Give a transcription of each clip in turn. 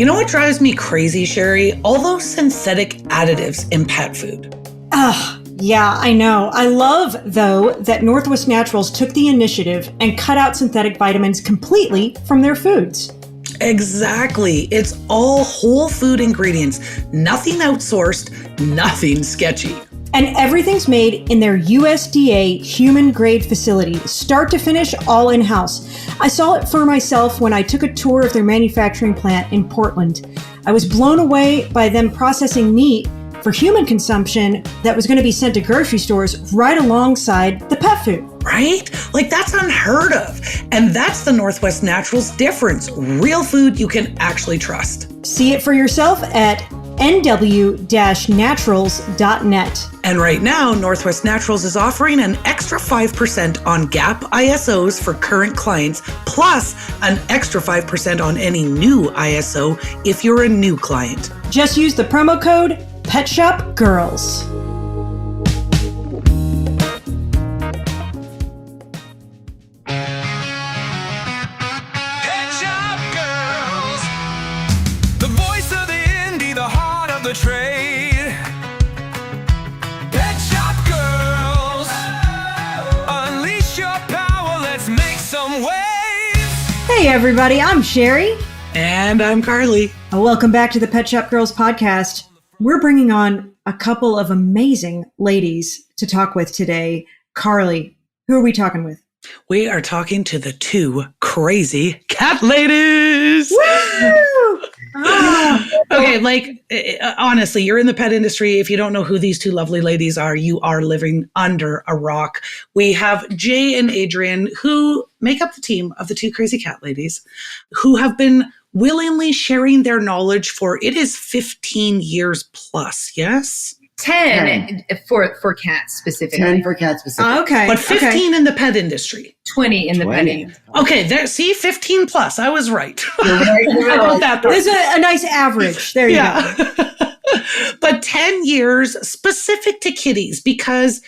You know what drives me crazy, Sherry? All those synthetic additives in pet food. Yeah, I know. I love, though, that Northwest Naturals took the initiative and cut out synthetic vitamins completely from their foods. Exactly. It's all whole food ingredients, nothing outsourced, nothing sketchy. And everything's made in their USDA human-grade facility, start to finish, all in-house. I saw it for myself when I took a tour of their manufacturing plant in Portland. I was blown away by them processing meat for human consumption that was going to be sent to grocery stores right alongside the pet food. Right? Like, that's unheard of. And that's the Northwest Naturals difference. Real food you can actually trust. See it for yourself at nw-naturals.net. And right now, Northwest Naturals is offering an extra 5% on GAP ISOs for current clients, plus an extra 5% on any new ISO if you're a new client. Just use the promo code PetShopGirls. Trade. Pet Shop Girls. Unleash your power, let's make some waves. Hey everybody, I'm Sherry. And I'm Carly. Welcome back to the Pet Shop Girls podcast. We're bringing on a couple of amazing ladies to talk with today. Carly, who are we talking with? We are talking to the two crazy cat ladies. Woo! Okay, like, honestly, you're in the pet industry. If you don't know who these two lovely ladies are, you are living under a rock. We have Jay and Adrian, who make up the team of the two crazy cat ladies, who have been willingly sharing their knowledge for, it is 15 years plus, yes? 10 for cats specifically. 10 for cats specifically. Okay. But 15 in the pet industry. 20 in the pet industry. Okay, there. See, 15 plus. I was right. You're right. I got that right. There's a nice average. There you go. But 10 years specific to kitties, because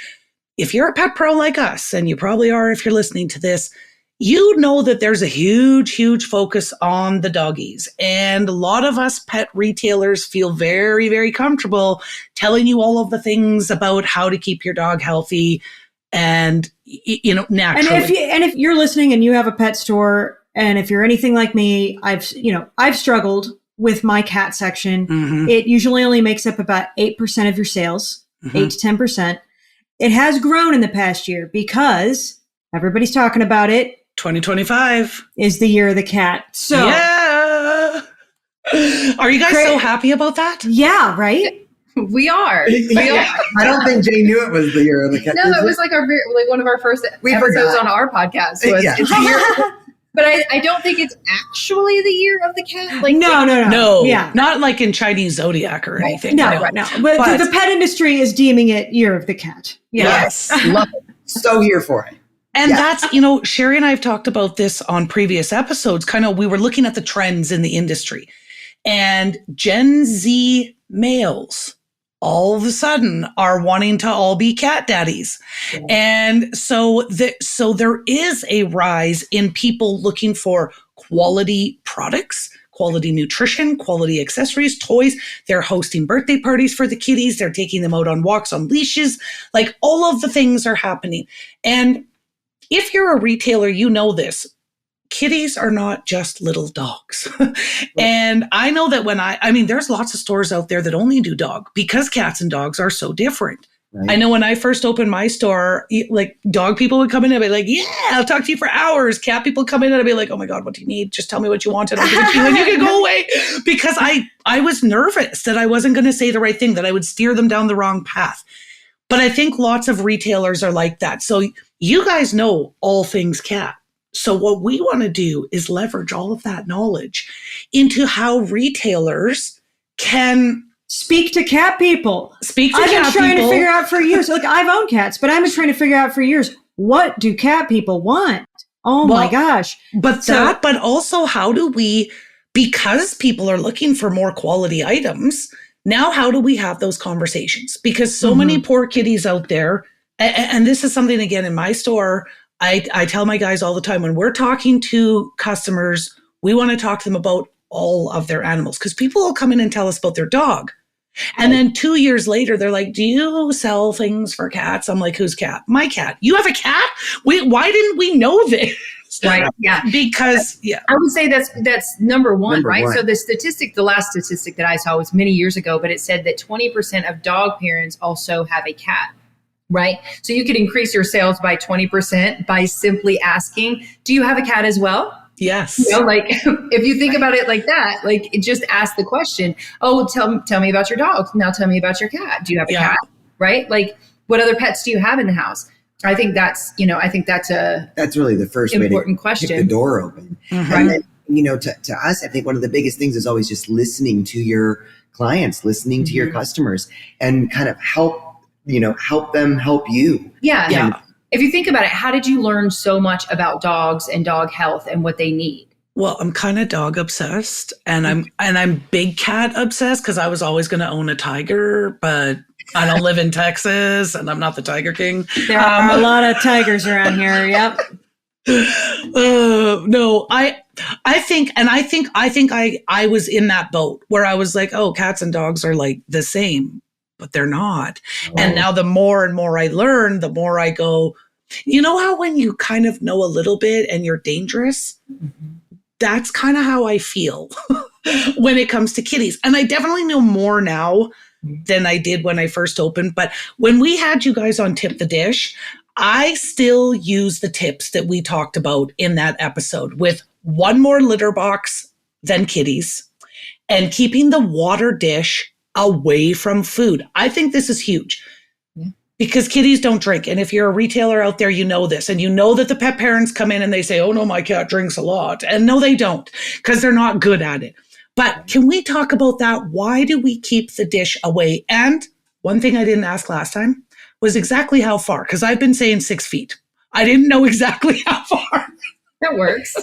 if you're a pet pro like us, and you probably are if you're listening to this, you know that there's a huge, huge focus on the doggies. And a lot of us pet retailers feel very, very comfortable telling you all of the things about how to keep your dog healthy and, you know, naturally. And if you're listening and you have a pet store, and if you're anything like me, I've struggled with my cat section. Mm-hmm. It usually only makes up about 8% of your sales, 8 to 10%. It has grown in the past year because everybody's talking about it. 2025 is the year of the cat. So yeah. Are you guys so happy about that? Yeah, right? We are. I don't think Jay knew it was the year of the cat. No, it was like one of our first episodes on our podcast. Was Yeah. it's the year, but I don't think it's actually the year of the cat. Like No. Yeah. Not like in Chinese zodiac or anything. No. But the pet industry is deeming it year of the cat. Yeah. Yes. Love it. So here for it. And that's, Sherry and I have talked about this on previous episodes. We were looking at the trends in the industry, and Gen Z males all of a sudden are wanting to all be cat daddies. Yeah. And so there is a rise in people looking for quality products, quality nutrition, quality accessories, toys. They're hosting birthday parties for the kitties. They're taking them out on walks on leashes. Like, all of the things are happening. And if you're a retailer, you know this. Kitties are not just little dogs. And I know that there's lots of stores out there that only do dog, because cats and dogs are so different. Right. I know when I first opened my store, like, dog people would come in and be like, yeah, I'll talk to you for hours. Cat people come in and I'd be like, oh my God, what do you need? Just tell me what you want and I'll give it to you and you can go away. Because I was nervous that I wasn't going to say the right thing, that I would steer them down the wrong path. But I think lots of retailers are like that. So you guys know all things cat. So what we want to do is leverage all of that knowledge into how retailers can speak to cat people. I've been trying to figure out for years. Look, I've owned cats, but I've been trying to figure out for years, what do cat people want? Oh my gosh. But also, how do we, because people are looking for more quality items, now how do we have those conversations? Because so many poor kitties out there, and this is something, again, in my store, I tell my guys all the time, when we're talking to customers, we want to talk to them about all of their animals because people will come in and tell us about their dog. And then 2 years later, they're like, do you sell things for cats? I'm like, whose cat? My cat. You have a cat? Why didn't we know this? Right. Yeah. Because, I would say that's number one, Number right? one. So the last statistic that I saw was many years ago, but it said that 20% of dog parents also have a cat, right? So you could increase your sales by 20% by simply asking, do you have a cat as well? yes. You know, like if you think about it like that, like just ask the question, oh, tell me about your dog. Now tell me about your cat. Do you have a cat? Right? Like what other pets do you have in the house? I think that's That's really the first important way to question. kick the door open. Mhm. And then, to us, I think one of the biggest things is always just listening to your clients, listening to your customers, and kind of help them help you. Yeah. Yeah. If you think about it, how did you learn so much about dogs and dog health and what they need? Well, I'm kind of dog obsessed and I'm big cat obsessed because I was always going to own a tiger, but I don't live in Texas and I'm not the Tiger King. There are a lot of tigers around here. Yep. No, I think I was in that boat where I was like, oh, cats and dogs are like the same, but they're not. And now the more and more I learn, the more I go, you know how when you kind of know a little bit and you're dangerous? That's kind of how I feel when it comes to kitties. And I definitely know more now than I did when I first opened. But when we had you guys on Tip the Dish, I still use the tips that we talked about in that episode with one more litter box than kitties and keeping the water dish away from food. I think this is huge because kitties don't drink. And if you're a retailer out there, you know this, and you know that the pet parents come in and they say, oh no, my cat drinks a lot. And no, they don't because they're not good at it. But can we talk about that? Why do we keep the dish away? And one thing I didn't ask last time was exactly how far, because I've been saying 6 feet. I didn't know exactly how far. That works.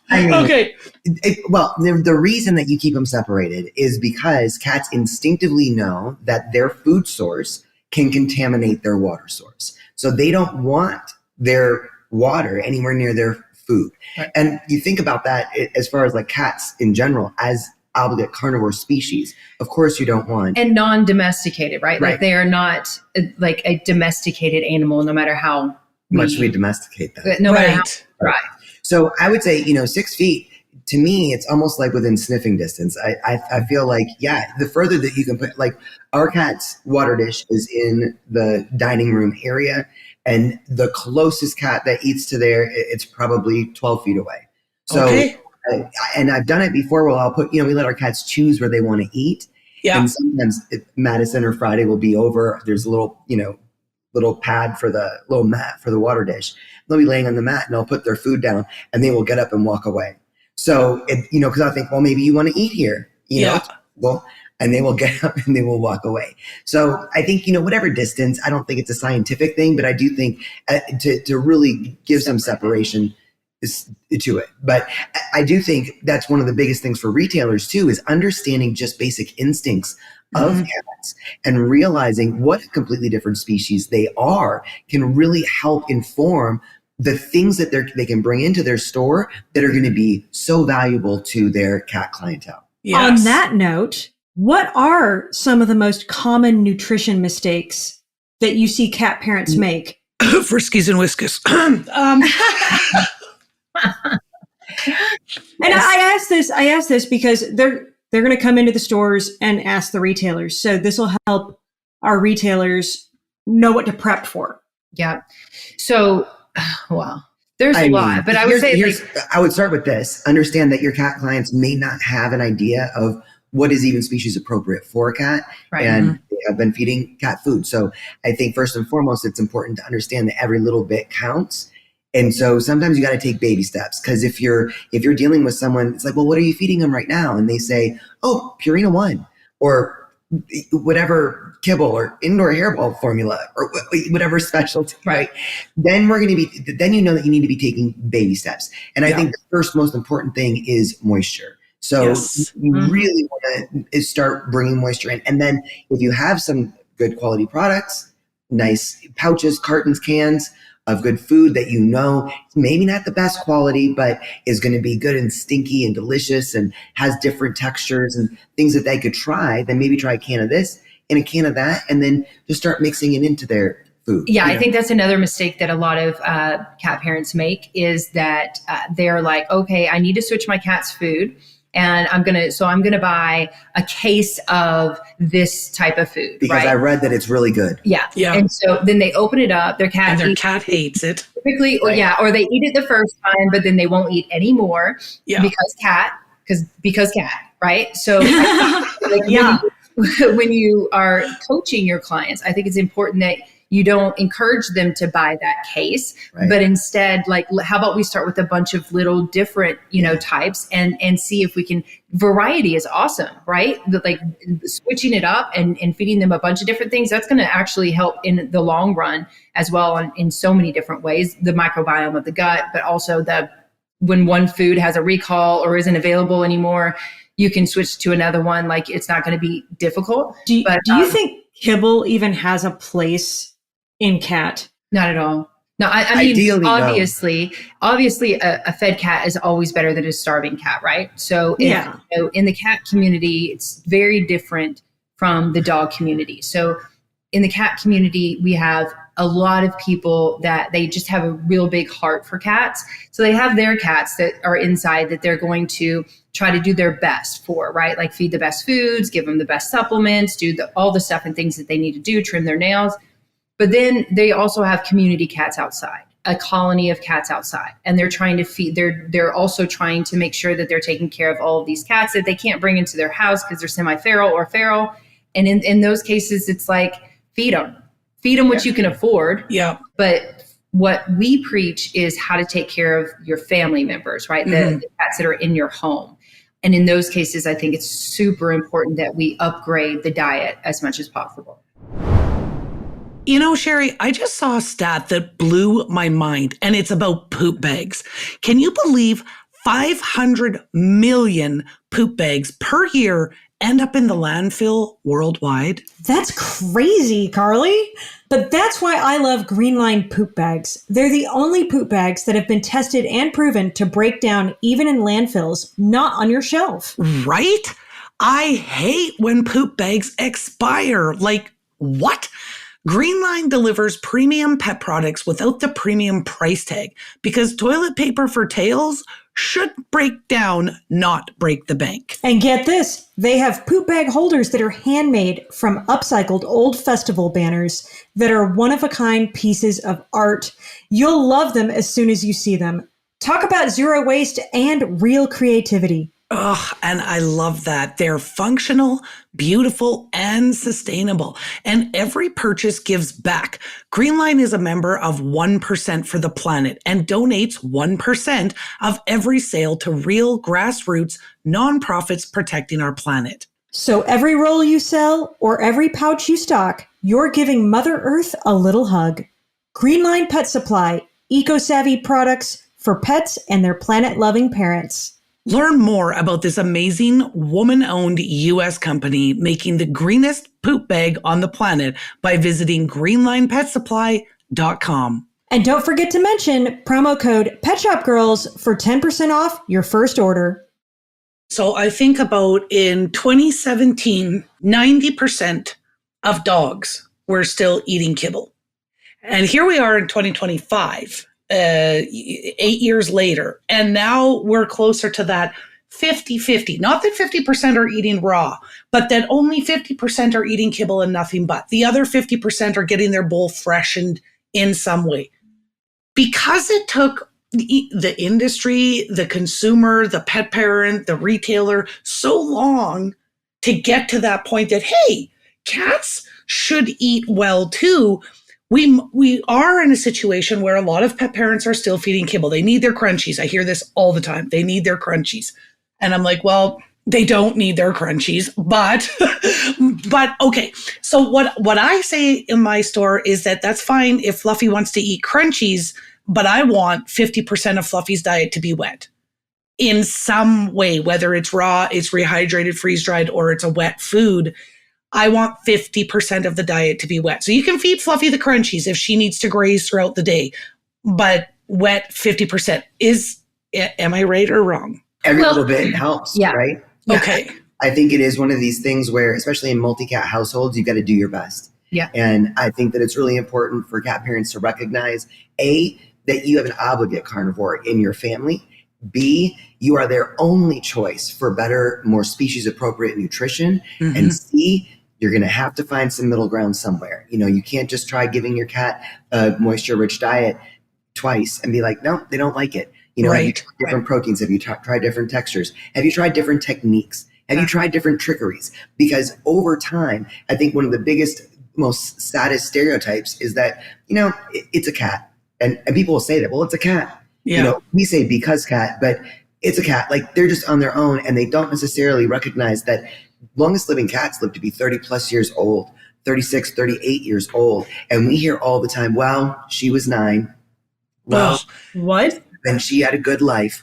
I mean, Okay. The reason that you keep them separated is because cats instinctively know that their food source can contaminate their water source. So they don't want their water anywhere near their food. Right. And you think about that as far as like cats in general, as obligate carnivore species. Of course you don't want. And non-domesticated, right? Right. Like they are not like a domesticated animal, no matter how much we domesticate them. no matter how, Right. right. So I would say, 6 feet, to me, it's almost like within sniffing distance. I feel like, the further that you can put, like our cat's water dish is in the dining room area, and the closest cat that eats to there, it's probably 12 feet away. So, Okay. and I've done it before where I'll put, we let our cats choose where they want to eat. Yeah. And sometimes Madison or Friday will be over. There's a little, little pad for the little mat for the water dish. They'll be laying on the mat and they'll put their food down and they will get up and walk away. So, because I think, well, maybe you want to eat here, well, and they will get up and they will walk away. So I think, whatever distance, I don't think it's a scientific thing, but I do think to really give some separation to it. But I do think that's one of the biggest things for retailers too, is understanding just basic instincts of cats and realizing what a completely different species they are can really help inform the things that they can bring into their store that are going to be so valuable to their cat clientele. Yes. On that note, what are some of the most common nutrition mistakes that you see cat parents make? Friskies and Whiskas. And I ask this because they're going to come into the stores and ask the retailers. So this will help our retailers know what to prep for. Yeah. So, wow, there's a lot, but I would say I would start with this. Understand that your cat clients may not have an idea of what is even species appropriate for a cat, Right. and they have been feeding cat food. So I think first and foremost, it's important to understand that every little bit counts. And so sometimes you got to take baby steps, because if you're dealing with someone, it's like, well, what are you feeding them right now? And they say, oh, Purina One, or whatever kibble or indoor hairball formula or whatever specialty, right? Then then you know that you need to be taking baby steps. And I think the first most important thing is moisture. So you really want to start bringing moisture in. And then if you have some good quality products, nice pouches, cartons, cans, of good food that you know, maybe not the best quality, but is going to be good and stinky and delicious and has different textures and things that they could try, then maybe try a can of this and a can of that, and then just start mixing it into their food. Yeah, I think that's another mistake that a lot of cat parents make is that they're like, okay, I need to switch my cat's food. And I'm gonna buy a case of this type of food because I read that it's really good. Yeah. Yeah. And so then they open it up. Their cat hates it. typically, or they eat it the first time, but then they won't eat any more because cat, right? So when you are coaching your clients, I think it's important that you don't encourage them to buy that case, but instead, like, how about we start with a bunch of little different, types and see if we can, variety is awesome, right? Like switching it up and feeding them a bunch of different things, that's going to actually help in the long run as well in so many different ways, the microbiome of the gut, but also when one food has a recall or isn't available anymore, you can switch to another one. Like it's not going to be difficult. Do you think kibble even has a place in cat? Not at all. No, I mean, ideally, obviously a fed cat is always better than a starving cat, right? So in the cat community, it's very different from the dog community. So in the cat community, we have a lot of people that they just have a real big heart for cats. So they have their cats that are inside that they're going to try to do their best for, right? Like feed the best foods, give them the best supplements, do all the stuff and things that they need to do, trim their nails. But then they also have community cats outside, a colony of cats outside. And they're trying to feed, they're also trying to make sure that they're taking care of all of these cats that they can't bring into their house because they're semi-feral or feral. And in those cases, it's like, feed them what you can afford. Yeah. But what we preach is how to take care of your family members, right? The cats that are in your home. And in those cases, I think it's super important that we upgrade the diet as much as possible. Sherry, I just saw a stat that blew my mind, and it's about poop bags. Can you believe 500 million poop bags per year end up in the landfill worldwide? That's crazy, Carly. But that's why I love Greenline poop bags. They're the only poop bags that have been tested and proven to break down even in landfills, not on your shelf. Right? I hate when poop bags expire. Like, what? Greenline delivers premium pet products without the premium price tag because toilet paper for tails should break down, not break the bank. And get this, they have poop bag holders that are handmade from upcycled old festival banners that are one-of-a-kind pieces of art. You'll love them as soon as you see them. Talk about zero waste and real creativity. Oh, and I love that. They're functional, beautiful, and sustainable. And every purchase gives back. Greenline is a member of 1% for the Planet and donates 1% of every sale to real grassroots nonprofits protecting our planet. So every roll you sell or every pouch you stock, you're giving Mother Earth a little hug. Greenline Pet Supply, eco-savvy products for pets and their planet-loving parents. Learn more about this amazing woman-owned U.S. company making the greenest poop bag on the planet by visiting greenlinepetsupply.com. And don't forget to mention promo code PetShopGirls for 10% off your first order. So I think about in 2017, 90% of dogs were still eating kibble. And here we are in 2025. 8 years later. And now we're closer to that 50-50. Not that 50% are eating raw, but that only 50% are eating kibble and nothing but. The other 50% are getting their bowl freshened in some way. Because it took the industry, the consumer, the pet parent, the retailer so long to get to that point that, hey, cats should eat well too. We are in a situation where a lot of pet parents are still feeding kibble. They need their crunchies. I hear this all the time. They need their crunchies. And I'm like, well, they don't need their crunchies, but okay. So what I say in my store is that that's fine if Fluffy wants to eat crunchies, but I want 50% of Fluffy's diet to be wet in some way, whether it's raw, it's rehydrated, freeze-dried, or it's a wet food. I want 50% of the diet to be wet. So you can feed Fluffy the crunchies if she needs to graze throughout the day. but wet 50%. Am I right or wrong? Every Well, little bit helps, yeah. right? Okay. I think it is one of these things where, especially in multi-cat households, you got to do your best. Yeah. And I think that it's really important for cat parents to recognize, A, that you have an obligate carnivore in your family. B, you are their only choice for better, more species appropriate nutrition. Mhm. And C, you're going to have to find some middle ground somewhere. You can't just try giving your cat a moisture rich diet twice and be like, no, they don't like it. Have you Right. tried different proteins? Have you tried different textures? Have you tried different techniques? Have you tried different trickeries? Because over time, I think one of the biggest, most saddest stereotypes is that, it's a cat. And people will say that, well, it's a cat. Yeah. We say because cat, but it's a cat. Like they're just on their own and they don't necessarily recognize that longest living cats live to be 30 plus years old, 36, 38 years old. And we hear all the time, well, she was 9. Well, Ugh. What? and she had a good life.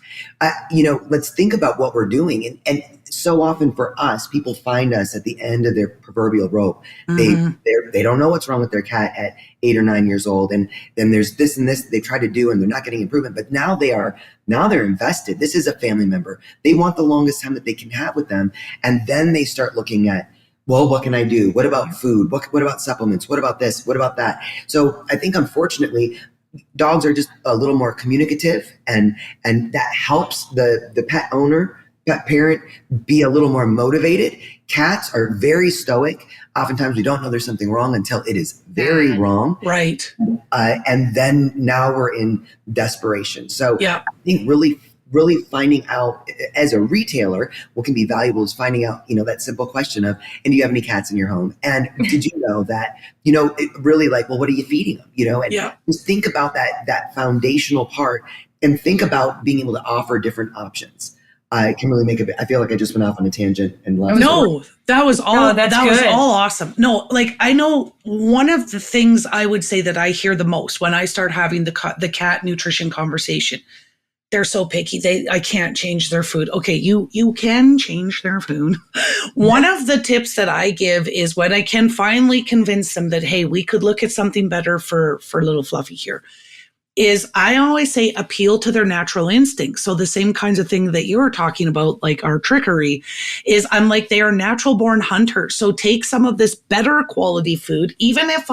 Let's think about what we're doing. And so often for us, people find us at the end of their proverbial rope. Mhm. They don't know what's wrong with their cat at 8 or 9 years old. And then there's this and this they try to do and they're not getting improvement. But now they're invested. This is a family member. They want the longest time that they can have with them. And then they start looking at, well, what can I do? What about food? What about supplements? What about this? What about that? So I think, unfortunately, dogs are just a little more communicative, and that helps the pet owner, pet parent be a little more motivated. Cats are very stoic. Oftentimes we don't know there's something wrong until it is very wrong. Right. And then now we're in desperation. So Yeah. I think really finding out as a retailer, what can be valuable is finding out, that simple question of, and do you have any cats in your home? And did you know that, it really like, well, what are you feeding them? And just think about that foundational part and think about being able to offer different options. I can really make I feel like I just went off on a tangent and left. No, that was all. No, that's that was good. all awesome. No, like I know one of the things I would say that I hear the most when I start having the cat nutrition conversation. They're so picky. I can't change their food. Okay, you can change their food. One of the tips that I give is when I can finally convince them that, hey, we could look at something better for little Fluffy here, is I always say appeal to their natural instincts. So the same kinds of thing that you were talking about, like our trickery, is I'm like, they are natural born hunters. So take some of this better quality food, even if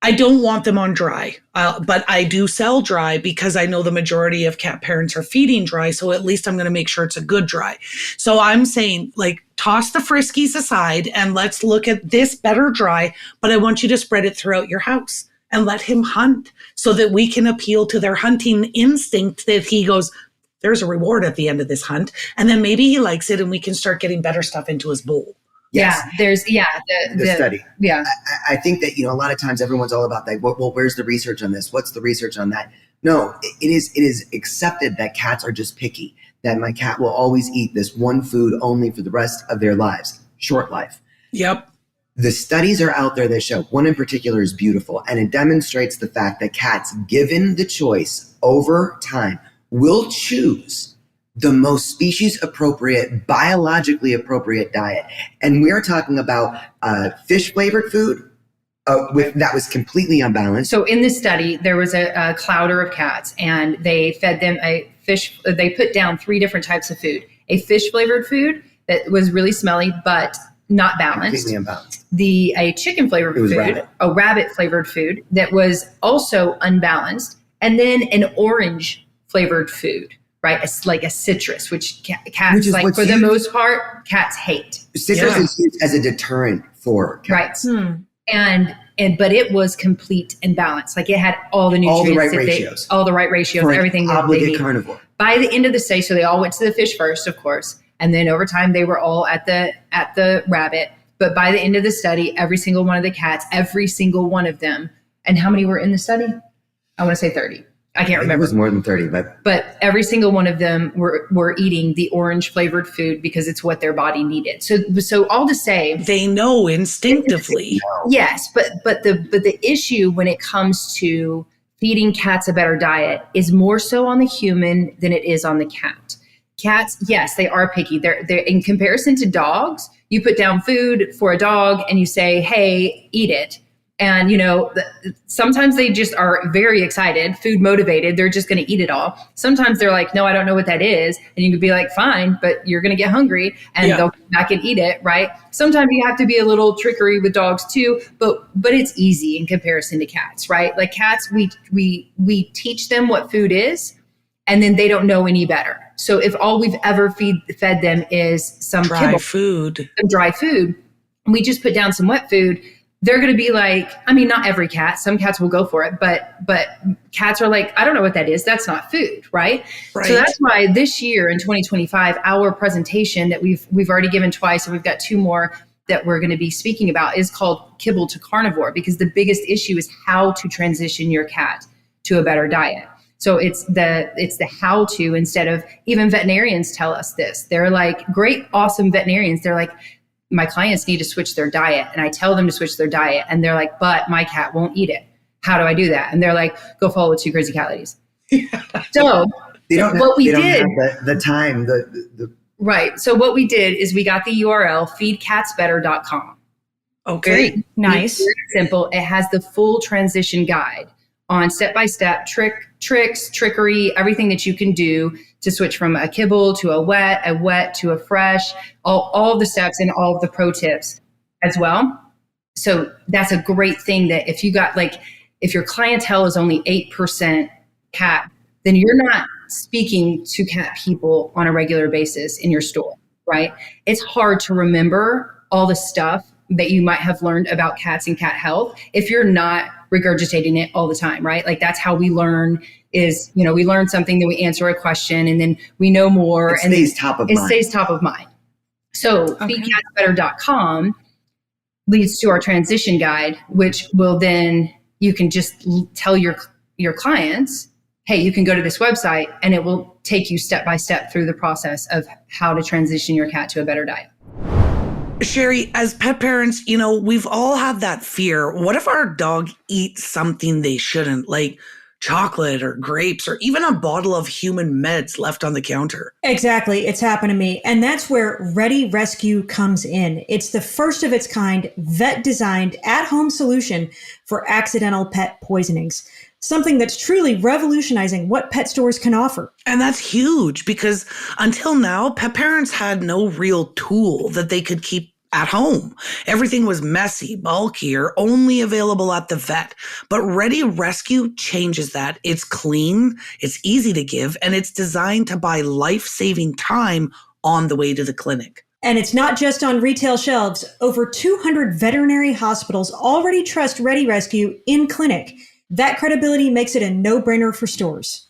I don't want them on dry, but I do sell dry because I know the majority of cat parents are feeding dry. So at least I'm going to make sure it's a good dry. So I'm saying, like, toss the Friskies aside and let's look at this better dry, but I want you to spread it throughout your house and let him hunt so that we can appeal to their hunting instinct that he goes, there's a reward at the end of this hunt. And then maybe he likes it and we can start getting better stuff into his bowl. Yes. Yeah, there's The study. Yeah. I think that, a lot of times everyone's all about that. Well, where's the research on this? What's the research on that? No, it is accepted that cats are just picky, that my cat will always eat this one food only for the rest of their lives, short life. Yep. The studies are out there that show, one in particular is beautiful, and it demonstrates the fact that cats, given the choice over time, will choose the most species appropriate, biologically appropriate diet. And we're talking about fish flavored food that was completely unbalanced. So in this study, there was a clouder of cats, and they fed them a fish. They put down 3 different types of food: a fish flavored food that was really smelly but not balanced; Completely unbalanced. a chicken flavored It was food, rabbit. a rabbit flavored food that was also unbalanced, and then an orange flavored food. Right, it's like a citrus, which cats, is like what's for the used- most part, cats hate. Citrus Yeah. is used as a deterrent for cats. Right. But it was complete and balanced. Like it had all the All nutrients, the right that ratios. all the right ratios, For an everything that they obligate need. carnivore. By the end of the study, so they all went to the fish first, of course, and then over time they were all at the rabbit. But by the end of the study, every single one of the cats, every single one of them, and how many were in the study? I want to say 30. I can't I think remember. it was more than 30, But every single one of them were eating the orange flavored food because it's what their body needed. So all to say, They know instinctively. yes, but the issue when it comes to feeding cats a better diet is more so on the human than it is on the cat. Cats, yes, they are picky. They're in comparison to dogs. You put down food for a dog and you say, "Hey, eat it." And, sometimes they just are very excited, food motivated. They're just going to eat it all. Sometimes they're like, no, I don't know what that is. And you could be like, fine, but you're going to get hungry, and they'll come back and eat it. Right. Sometimes you have to be a little trickery with dogs too, but it's easy in comparison to cats, right? Like cats, we teach them what food is, and then they don't know any better. So if all we've ever fed them is some dry food, we just put down some wet food, they're going to be like, I mean, not every cat, some cats will go for it, but cats are like, I don't know what that is. That's not food. Right. So that's why this year in 2025, our presentation that we've already given twice, and we've got 2 more that we're going to be speaking about, is called Kibble to Carnivore, because the biggest issue is how to transition your cat to a better diet. So it's the how to, instead of, even veterinarians tell us this. They're like, great, awesome veterinarians. They're like, my clients need to switch their diet, and I tell them to switch their diet, and they're like, but my cat won't eat it. How do I do that? And they're like, go follow 2 crazy cat ladies. So what we did, the time, the right. So what we did is we got the URL feedcatsbetter.com. Okay. Very nice. Very simple. It has the full transition guide on step-by-step tricks, trickery, everything that you can do to switch from a kibble to a wet to a fresh, all of the steps and all of the pro tips as well. So that's a great thing, that if you got, like, if your clientele is only 8% cat, then you're not speaking to cat people on a regular basis in your store, right? It's hard to remember all the stuff that you might have learned about cats and cat health if you're not regurgitating it all the time, right? Like that's how we learn is, we learn something, then we answer a question, and then we know more. It stays top of mind. It stays top of mind. So feedcatsbetter.com leads to our transition guide, which will then, you can just tell your clients, hey, you can go to this website, and it will take you step by step through the process of how to transition your cat to a better diet. Sherry, as pet parents, we've all had that fear. What if our dog eats something they shouldn't, like chocolate or grapes or even a bottle of human meds left on the counter? Exactly. It's happened to me. And that's where Ready Rescue comes in. It's the first of its kind, vet-designed at-home solution for accidental pet poisonings. Something that's truly revolutionizing what pet stores can offer. And that's huge, because until now, pet parents had no real tool that they could keep at home. Everything was messy, bulky, or only available at the vet. But Ready Rescue changes that. It's clean, it's easy to give, and it's designed to buy life-saving time on the way to the clinic. And it's not just on retail shelves. Over 200 veterinary hospitals already trust Ready Rescue in clinic. That credibility makes it a no-brainer for stores.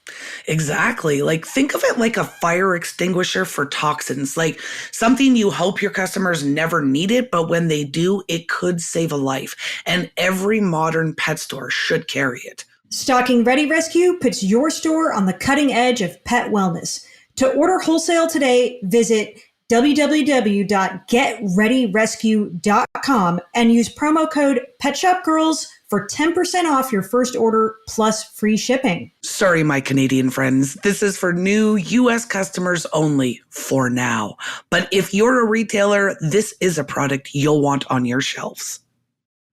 Exactly. Like, think of it like a fire extinguisher for toxins, like something you hope your customers never need it, but when they do, it could save a life. And every modern pet store should carry it. Stocking Ready Rescue puts your store on the cutting edge of pet wellness. To order wholesale today, visit www.getreadyrescue.com and use promo code PetShopGirls for 10% off your first order plus free shipping. Sorry, my Canadian friends. This is for new U.S. customers only for now. But if you're a retailer, this is a product you'll want on your shelves.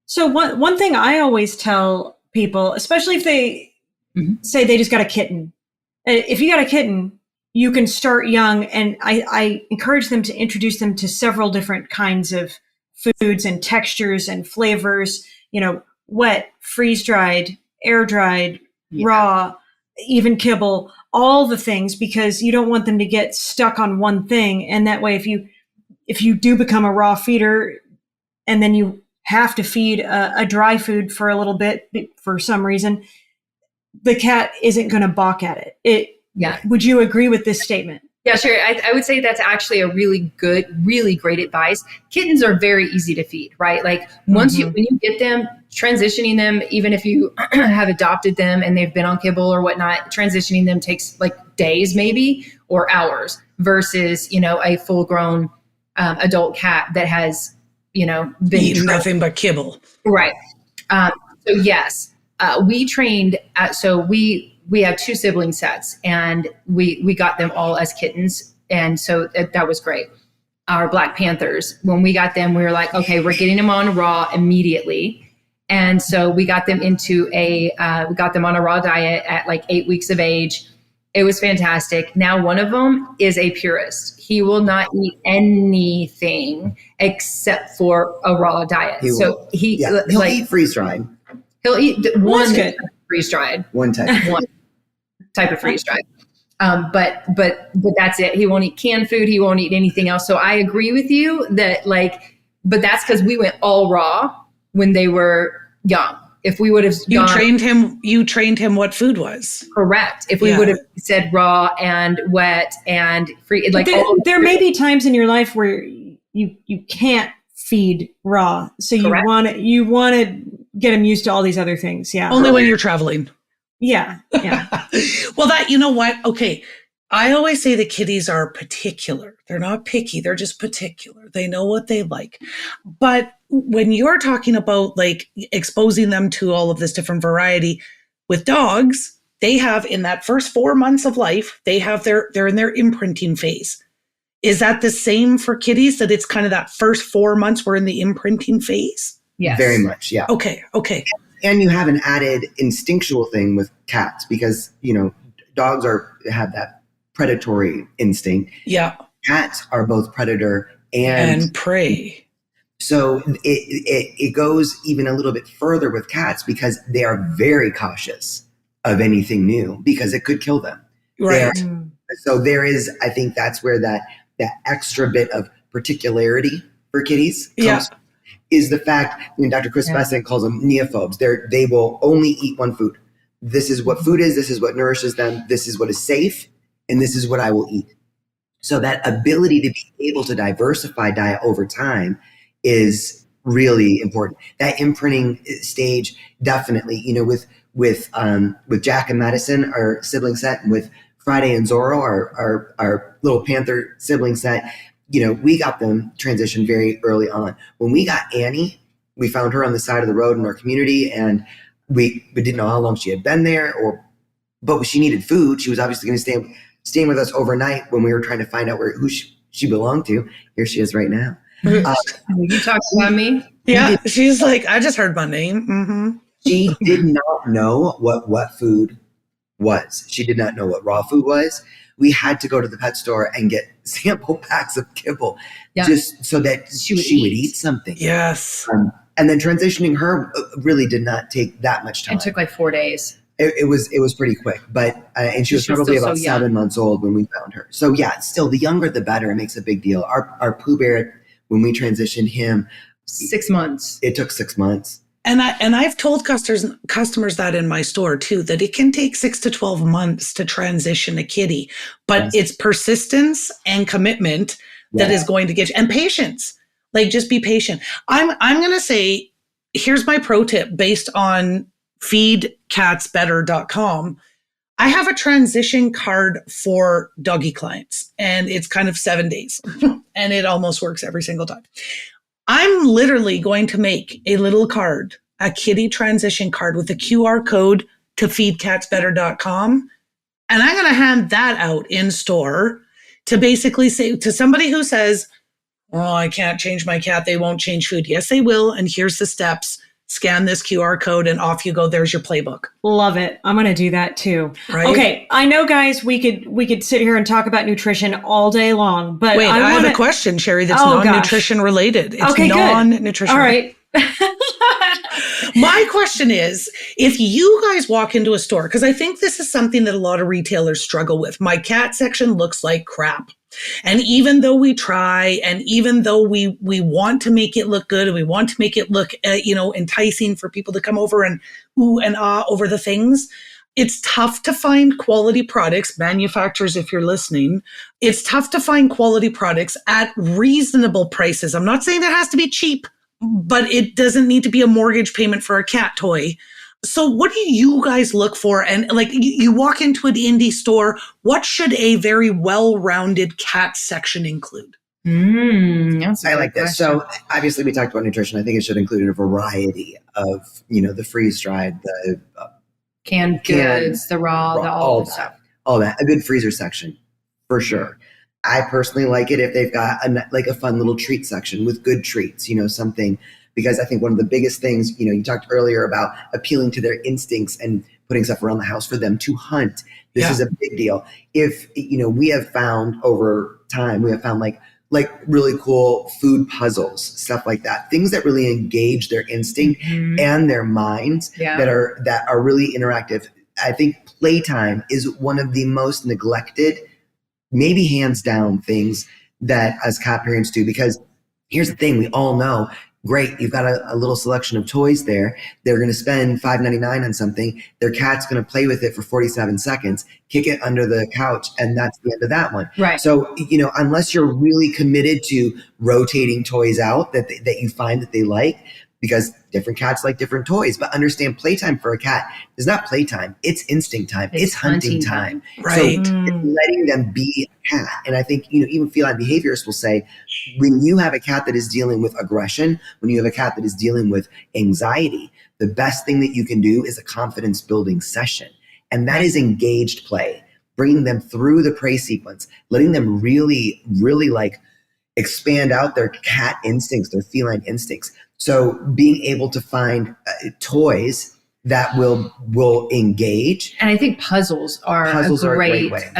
So one thing I always tell people, especially if they say they just got a kitten, if you got a kitten, you can start young, and I encourage them to introduce them to several different kinds of foods and textures and flavors, wet, freeze-dried, air-dried, raw, even kibble, all the things, because you don't want them to get stuck on one thing. And that way, if you do become a raw feeder and then you have to feed a dry food for a little bit for some reason, the cat isn't going to balk at it. Yeah. Would you agree with this statement? Yeah, sure. I would say that's actually a really good, really great advice. Kittens are very easy to feed, right? Like when you get them, transitioning them, even if you have adopted them and they've been on kibble or whatnot, transitioning them takes like days maybe or hours versus, a full grown adult cat that has, been eating nothing but kibble. Right. So yes, we trained we have 2 sibling sets, and we got them all as kittens. And so that was great. Our Black Panthers, when we got them, we were like, okay, we're getting them on raw immediately. And so we got them into we got them on a raw diet at like 8 weeks of age. It was fantastic. Now, one of them is a purist. He will not eat anything except for a raw diet. He'll like, eat freeze-dried. He'll eat one good. freeze-dried. One type. One type of freeze-dried. But that's it. He won't eat canned food. He won't eat anything else. So I agree with you that but that's because we went all raw when they were young. If we would have you trained him what food was. Correct. If we would have said raw and wet and free, there may be times in your life where you can't feed raw. So Correct. you want to get them used to all these other things. Yeah. Only when you're traveling. Yeah. Well, you know what? Okay. I always say the kitties are particular. They're not picky. They're just particular. They know what they like. But when you're talking about like exposing them to all of this different variety with dogs, they have in that first 4 months of life, they're in their imprinting phase. Is that the same for kitties, that it's kind of that first 4 months we're in the imprinting phase? Yes. Very much. Yeah. Okay. And you have an added instinctual thing with cats because, dogs have that predatory instinct. Yeah. Cats are both predator and prey. So it goes even a little bit further with cats because they are very cautious of anything new because it could kill them. Right. So there is, I think that's where that extra bit of particularity for kitties comes is the fact, Dr. Chris Bessent calls them neophobes. They will only eat one food. This is what food is. This is what nourishes them. This is what is safe. And this is what I will eat. So that ability to be able to diversify diet over time is really important. That imprinting stage, definitely, with Jack and Madison, our sibling set, and with Friday and Zorro, our little Panther sibling set, we got them transitioned very early on. When we got Annie, we found her on the side of the road in our community, and we didn't know how long she had been there, but she needed food. She was obviously going to staying with us overnight when we were trying to find out who she belonged to. Here she is right now. You talking about me? Yeah, she's like, I just heard my name. Mm-hmm. She did not know what food was. She did not know what raw food was. We had to go to the pet store and get sample packs of kibble just so that she would eat something. Yes. And then transitioning her really did not take that much time. It took like 4 days. It was pretty quick, but and she was probably about 7 months old when we found her. So still the younger the better. It makes a big deal. Our Pooh Bear, when we transitioned him, 6 months. It took 6 months. And I've told customers that in my store too, that it can take 6 to 12 months to transition a kitty, but it's persistence and commitment that is going to get you, and patience. Like, just be patient. I'm going to say, here's my pro tip based on feedcatsbetter.com. I have a transition card for doggy clients, and it's kind of 7 days and it almost works every single time. I'm literally going to make a little card, a kitty transition card with a QR code to feedcatsbetter.com. And I'm going to hand that out in store to basically say to somebody who says, oh, I can't change my cat. They won't change food. Yes, they will. And here's the steps. Scan this QR code and off you go. There's your playbook. Love it. I'm going to do that too. Right? Okay. I know, guys, we could sit here and talk about nutrition all day long, but wait, I have a question, Sherry, that's non-nutrition related. It's okay, non-nutrition. All right. My question is, if you guys walk into a store, because I think this is something that a lot of retailers struggle with. My cat section looks like crap. And even though we try, and even though we want to make it look good, and we want to make it look, enticing for people to come over and ooh and ah over the things, it's tough to find quality products. Manufacturers, if you're listening, it's tough to find quality products at reasonable prices. I'm not saying it has to be cheap, but it doesn't need to be a mortgage payment for a cat toy. So what do you guys look for? And like, you walk into an indie store, what should a very well-rounded cat section include? I like this. So obviously we talked about nutrition. I think it should include a variety of, the freeze-dried, the canned goods, the raw, all the stuff. All that. A good freezer section, for sure. I personally like it if they've got a fun little treat section with good treats, something because I think one of the biggest things, you talked earlier about appealing to their instincts and putting stuff around the house for them to hunt. This is a big deal. If, we have found over time, like really cool food puzzles, stuff like that, things that really engage their instinct and their minds that are really interactive. I think playtime is one of the most neglected, maybe hands down, things that as cat parents do, because here's the thing, we all know, great, you've got a little selection of toys there. They're going to spend $5.99 on something. Their cat's going to play with it for 47 seconds, kick it under the couch, and that's the end of that one. Right. So, unless you're really committed to rotating toys out that you find that they like, because different cats like different toys, but understand playtime for a cat is not playtime. It's instinct time. It's hunting time. Right. So it's letting them be a cat. And I think, even feline behaviorists will say, when you have a cat that is dealing with aggression, when you have a cat that is dealing with anxiety, the best thing that you can do is a confidence building session. And that is engaged play, bringing them through the prey sequence, letting them really, really expand out their cat instincts, their feline instincts. So being able to find toys that will engage. And I think puzzles are a great way.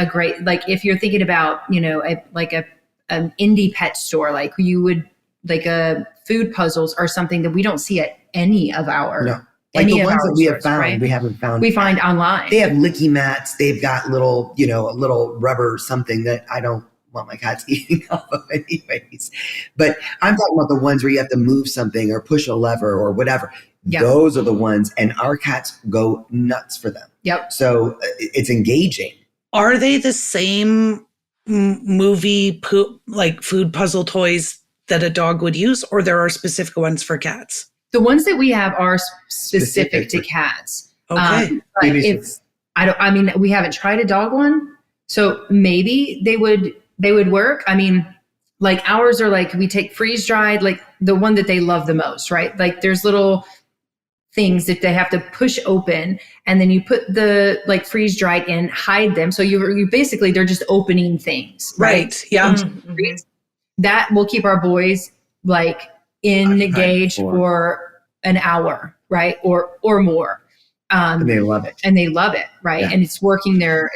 If you're thinking about, an indie pet store, a food puzzles are something that we don't see at any of our Like the ones that we have stores, found, right? we haven't found. We find online. They have licky mats. They've got little, a little rubber something that I don't want my cats eating off of anyways. But I'm talking about the ones where you have to move something or push a lever or whatever. Yep. Those are the ones, and our cats go nuts for them. Yep. So it's engaging. Are they the same movie food puzzle toys that a dog would use, or there are specific ones for cats? The ones that we have are specific to cats. Okay. But we haven't tried a dog one, so maybe they would work. Ours are we take freeze dried, the one that they love the most, right? There's little things that they have to push open, and then you put the freeze dried in, hide them. So you basically, they're just opening things. Right. Yeah. Mm-hmm. That will keep our boys engaged for an hour, right? Or more. And they love it. Right. Yeah. And it's working their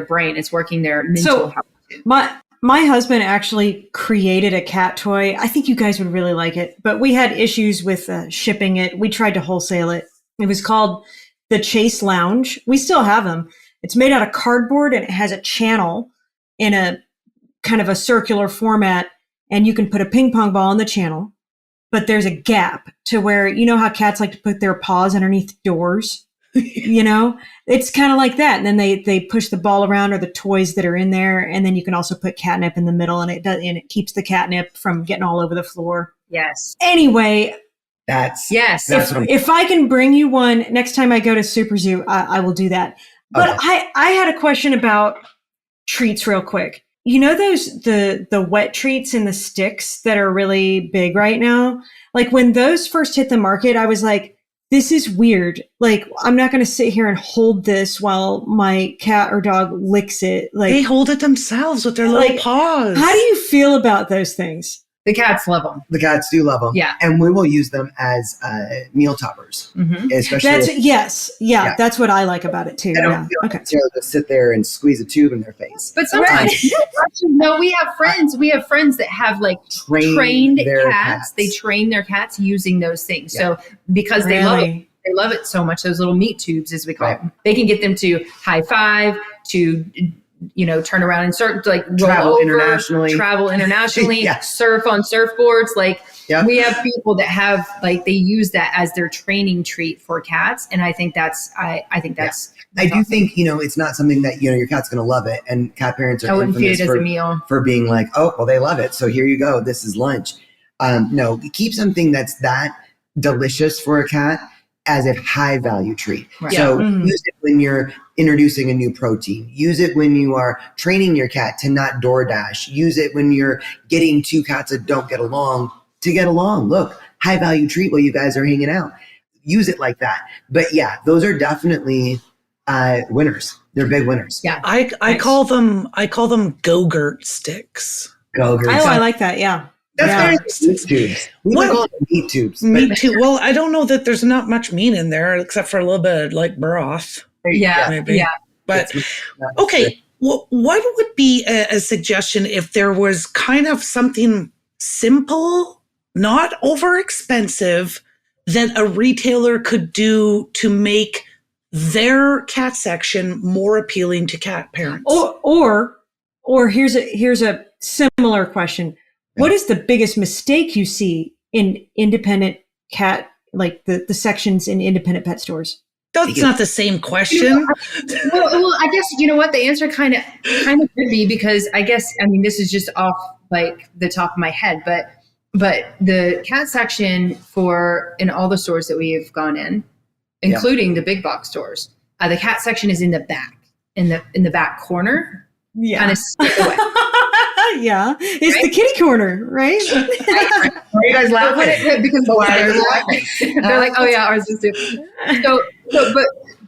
brain. It's working their mental health. My husband actually created a cat toy. I think you guys would really like it, but we had issues with shipping it. We tried to wholesale it. It was called the Chase Lounge. We still have them. It's made out of cardboard, and it has a channel in a kind of a circular format, and you can put a ping pong ball in the channel, but there's a gap to where, how cats like to put their paws underneath doors. It's kind of like that. And then they push the ball around, or the toys that are in there. And then you can also put catnip in the middle, and it keeps the catnip from getting all over the floor. Yes. Anyway, that's if I can bring you one next time I go to Super Zoo, I will do that. But okay. I had a question about treats real quick. The wet treats and the sticks that are really big right now? When those first hit the market, I was like, this is weird. I'm not going to sit here and hold this while my cat or dog licks it. They hold it themselves with their little paws. How do you feel about those things? The cats love them. The cats do love them. Yeah. And we will use them as meal toppers. Mm-hmm. Especially that's what I like about it too. I don't feel necessarily to sit there and squeeze a tube in their face. But sometimes, we have friends. We have friends that have trained cats. They train their cats using those things. Yeah. So because they love it so much, those little meat tubes, as we call them, they can get them to high five, to turn around and start travel internationally, yes. Surf on surfboards. We have people that have they use that as their training treat for cats. And I think that's, I think do think, it's not something that, your cat's going to love it. And cat parents are wouldn't feed it as a meal for being they love it. So here you go. This is lunch. No, keep something that's that delicious for a cat as a high value treat. Right. So use it when you're introducing a new protein. Use it when you are training your cat to not DoorDash. Use it when you're getting two cats that don't get along to get along. Look, high value treat while you guys are hanging out. Use it like that. But yeah, those are definitely winners. They're big winners. Yeah. I call them Go-Gurt sticks. Go-Gurt. I like that. Yeah. That's Yeah. very meat tubes. We Well, would call them meat tubes. Me too. Well, I don't know that there's not much meat in there except for a little bit of like broth, Yeah. maybe. Yeah. But Not okay, what would be a suggestion if there was kind of something simple, not over expensive, that a retailer could do to make their cat section more appealing to cat parents? Or here's a similar question. What is the biggest mistake you see in independent cat, like the sections in independent pet stores? That's not the same question. Well, I guess you know what the answer kind of could be, because I mean this is just off like the top of my head, but the cat section in all the stores that we have gone in, including the big box stores, the cat section is in the back, in the back corner, kind of away. Yeah, it's the kitty corner, right? Why are you guys laughing? Because they're like, oh yeah, ours is too.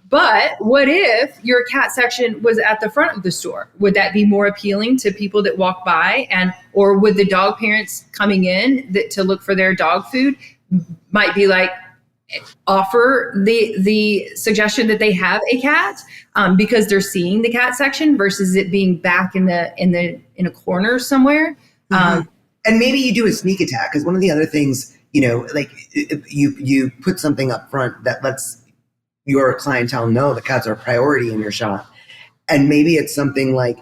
But what if your cat section was at the front of the store? Would that be more appealing to people that walk by, or would the dog parents coming in to look for their dog food might be like offer the suggestion that they have a cat because they're seeing the cat section versus it being back in a corner somewhere. And maybe you do a sneak attack, because one of the other things, like you put something up front that lets your clientele know the cats are a priority in your shop. And maybe it's something like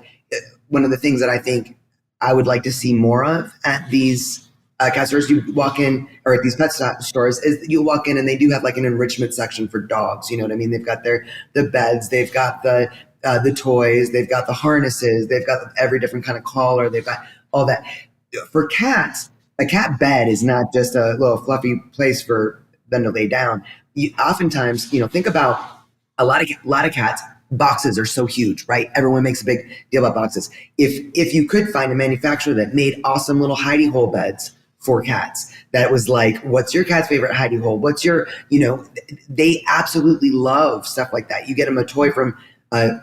one of the things that I think I would like to see more of at these cat stores. You walk in, or at these pet stores, is you walk in and they do have like an enrichment section for dogs. You know what I mean? They've got the beds, they've got the toys, they've got the harnesses, they've got every different kind of collar, they've got all that. For cats, a cat bed is not just a little fluffy place for them to lay down. Oftentimes, think about a lot of cats. Boxes are so huge, right? Everyone makes a big deal about boxes. If you could find a manufacturer that made awesome little hidey hole beds for cats, that was like, what's your cat's favorite hidey hole? What's your, they absolutely love stuff like that. You get them a toy from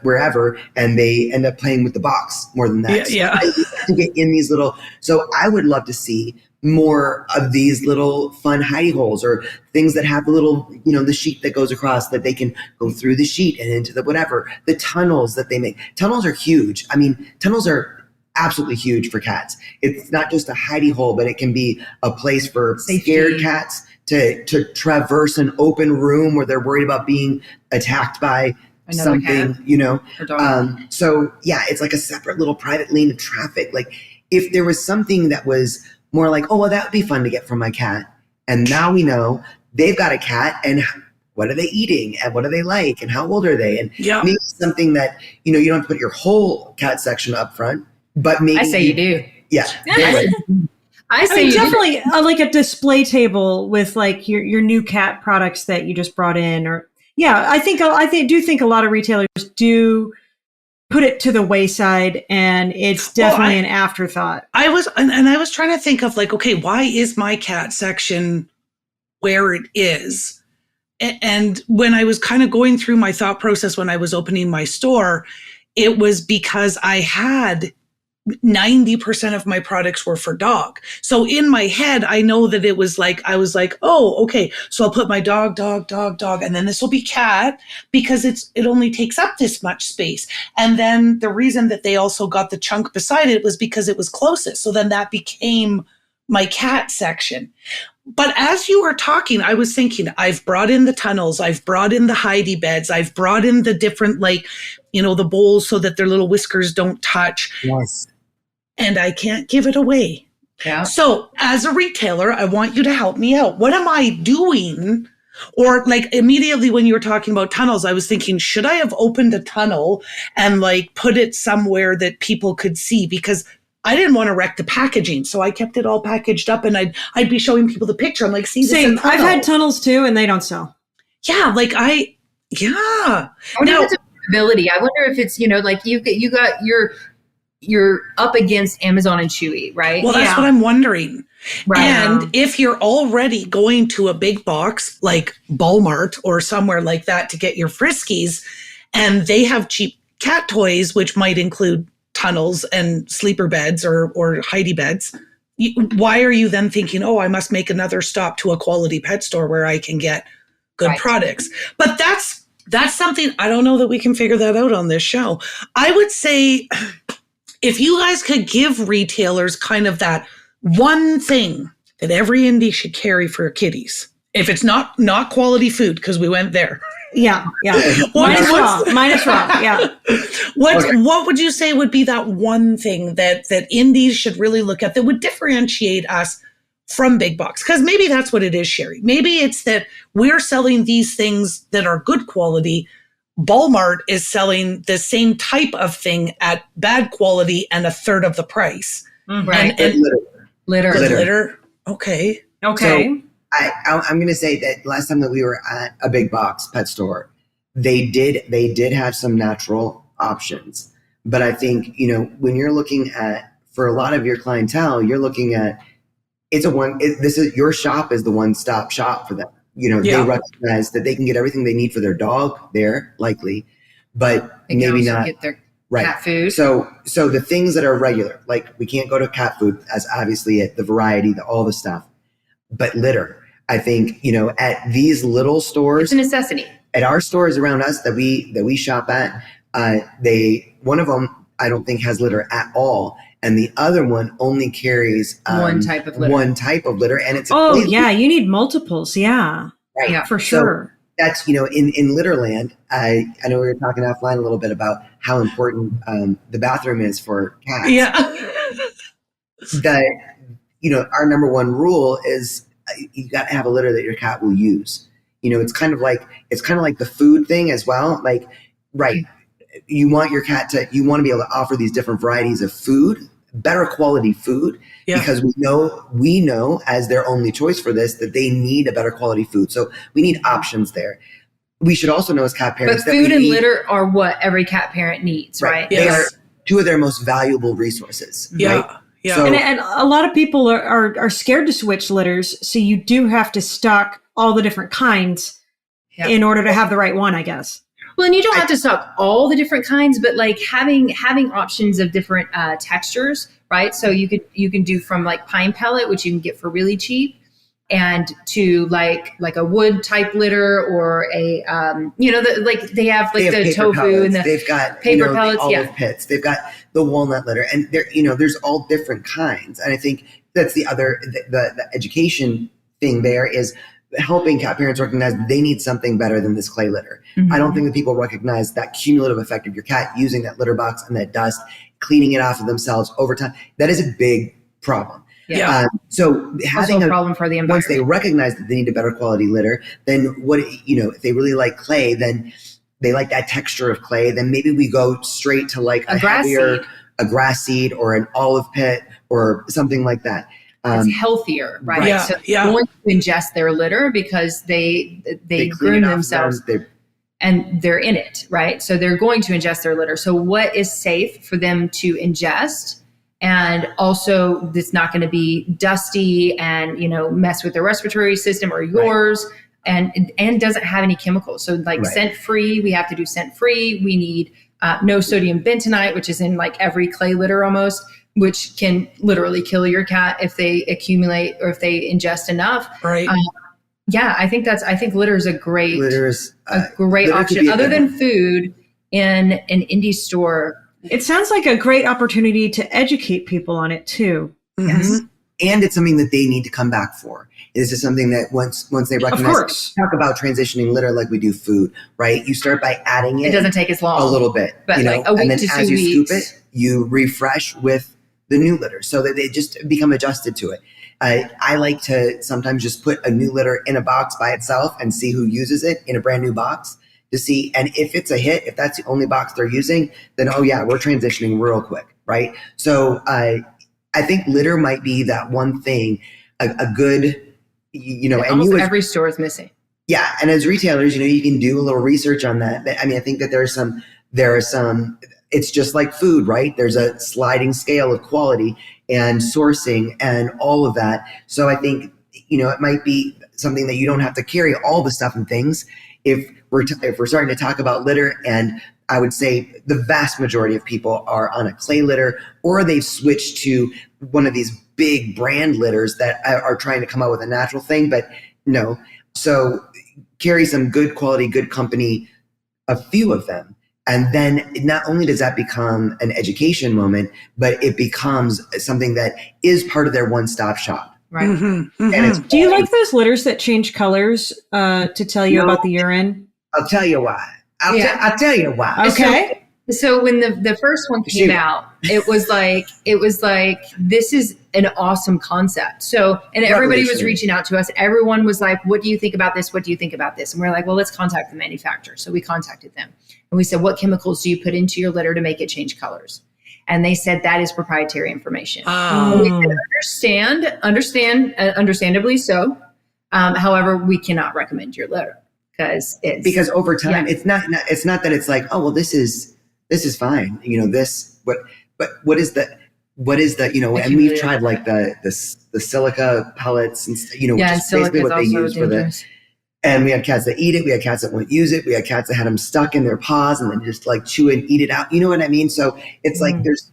wherever, and they end up playing with the box more than that. Yeah. So to get in these little, so I would love to see more of these little fun hidey holes, or things that have a little, the sheet that goes across that they can go through the sheet and into the whatever. The tunnels that they make. Tunnels are huge. I mean, tunnels are absolutely huge for cats. It's not just a hidey hole, but it can be a place for scared cats to traverse an open room where they're worried about being attacked by another something, cat, so yeah, it's like a separate little private lane of traffic. Like if there was something that was more like, oh, well, that would be fun to get from my cat. And now we know they've got a cat, and what are they eating, and what do they like, and how old are they? And maybe something that, you don't have to put your whole cat section up front, but maybe I say you do. Yeah. I say you definitely like a display table with like your new cat products that you just brought in, or I think a lot of retailers do put it to the wayside, and it's definitely an afterthought. I was trying to think of like, okay, why is my cat section where it is? And when I was kind of going through my thought process when I was opening my store, it was because I had 90% of my products were for dog. So in my head, I know that it was like, I was like, oh, okay. So I'll put my dog, and then this will be cat, because it only takes up this much space. And then the reason that they also got the chunk beside it was because it was closest. So then that became my cat section. But as you were talking, I was thinking, I've brought in the tunnels, I've brought in the hidey beds, I've brought in the different, like, the bowls so that their little whiskers don't touch. Yes. And I can't give it away. Yeah. So as a retailer, I want you to help me out. What am I doing? Or like immediately when you were talking about tunnels, I was thinking, should I have opened a tunnel and like put it somewhere that people could see? Because I didn't want to wreck the packaging. So I kept it all packaged up, and I'd be showing people the picture. I'm like, see, this Same. is a tunnel. I've had tunnels too, and they don't sell. Yeah. Like I wonder if it's ability. I wonder if it's, like you got you're up against Amazon and Chewy, right? Well, that's what I'm wondering. Right. And if you're already going to a big box like Walmart or somewhere like that to get your Friskies, and they have cheap cat toys, which might include tunnels and sleeper beds or hidey beds, why are you then thinking, oh, I must make another stop to a quality pet store where I can get good products? But that's something, I don't know that we can figure that out on this show. I would say if you guys could give retailers kind of that one thing that every indie should carry for kitties, if it's not quality food, because we went there. Yeah. Minus raw. Yeah. What would you say would be that one thing that indies should really look at that would differentiate us from big box? Because maybe that's what it is, Sherry. Maybe it's that we're selling these things that are good quality. Walmart is selling the same type of thing at bad quality and a third of the price. Right. And Litter. Okay. So I'm going to say that last time that we were at a big box pet store, they did have some natural options. But I think, when you're looking at, for a lot of your clientele, you're looking at, your shop is the one-stop shop for them. They recognize that they can get everything they need for their dog there, likely, but they maybe can also not get their cat food. So the things that are regular, like we can't go to cat food as obviously the variety, all the stuff, but litter. I think, at these little stores, it's a necessity. At our stores around us that we shop at, one of them I don't think has litter at all, and the other one only carries one type of litter. And it's you need multiples. Yeah, right. Yeah, for sure. So that's in Litterland. I know we were talking offline a little bit about how important the bathroom is for cats. Yeah. Our number one rule is you got to have a litter that your cat will use. It's kind of like the food thing as well. Like, right. You want your cat you want to be able to offer these different varieties of food, better quality food, because we know as their only choice for this, that they need a better quality food. So we need options there. We should also know as cat parents but food and litter are what every cat parent needs, right? Yes. They are two of their most valuable resources. Yeah. Right? Yeah. So, And a lot of people are scared to switch litters, so you do have to stock all the different kinds in order to have the right one, I guess. Well, and you don't have to stock all the different kinds, but like having options of different textures, right? So you can do from like pine pellet, which you can get for really cheap, and to like a wood type litter, or a they have the tofu pellets. and they've got paper pellets, the olive pits, they've got the walnut litter, and there's all different kinds. And I think that's the education thing there is helping cat parents recognize they need something better than this clay litter. I don't think that people recognize that cumulative effect of your cat using that litter box and that dust, cleaning it off of themselves over time. That is a big problem. Yeah. So having also a problem for the environment. Once they recognize that they need a better quality litter, then if they really like clay, then they like that texture of clay, then maybe we go straight to like a grass seed or an olive pit or something like that. It's healthier, right? Yeah, so they're going to ingest their litter because they groom themselves and they're in it, right? So they're going to ingest their litter. So what is safe for them to ingest? And also it's not going to be dusty and, mess with their respiratory system or yours. Right. And doesn't have any chemicals. So scent free, we have to do scent free. We need no sodium bentonite, which is in like every clay litter almost, which can literally kill your cat if they accumulate or if they ingest enough. Right. I think litter is a great litter option other than food in an indie store. It sounds like a great opportunity to educate people on it too. Mm-hmm. Yes. And it's something that they need to come back for. This is something that once they recognize, of course. Talk about transitioning litter like we do food, right? You start by adding it doesn't take as long, a little bit, but a week and then to as you scoop it, you refresh with the new litter so that they just become adjusted to it. I like to sometimes just put a new litter in a box by itself and see who uses it in a brand new box to see. And if it's a hit, if that's the only box they're using, then, we're transitioning real quick. Right. So I think litter might be that one thing, a good, and every store is missing. Yeah. And as retailers, you can do a little research on that. I mean, I think that there are some, it's just like food, right? There's a sliding scale of quality and sourcing and all of that. So I think, it might be something that you don't have to carry all the stuff and things. If we're starting to talk about litter, and I would say the vast majority of people are on a clay litter, or they've switched to one of these big brand litters that are trying to come out with a natural thing, but no. So carry some good quality, good company, a few of them. And then not only does that become an education moment, but it becomes something that is part of their one-stop shop. Right. Mm-hmm, And it's, Do you like those litters that change colors to tell you No. about the urine? I'll tell you why. Yeah. I'll tell you why. Okay. So when the first one came Shoot. out, it was like this is an awesome concept. So and everybody was Revolutionary. reaching out to us. Everyone was like, "What do you think about this? What do you think about this?" And we're like, "Well, let's contact the manufacturer." So we contacted them and we said, "What chemicals do you put into your litter to make it change colors?" And they said that is proprietary information. And we said, understandably so. However, we cannot recommend your litter Because over time, Yeah. it's not that it's like, oh well, this is fine, but what is the and we've Accumulated. tried like the silica pellets and which yeah, is silica basically is what they also use for the. dangerous. And we had cats that eat it, we had cats that won't use it, we had cats that had them stuck in their paws and then just like chew and eat it out. You know what I mean? So it's like there's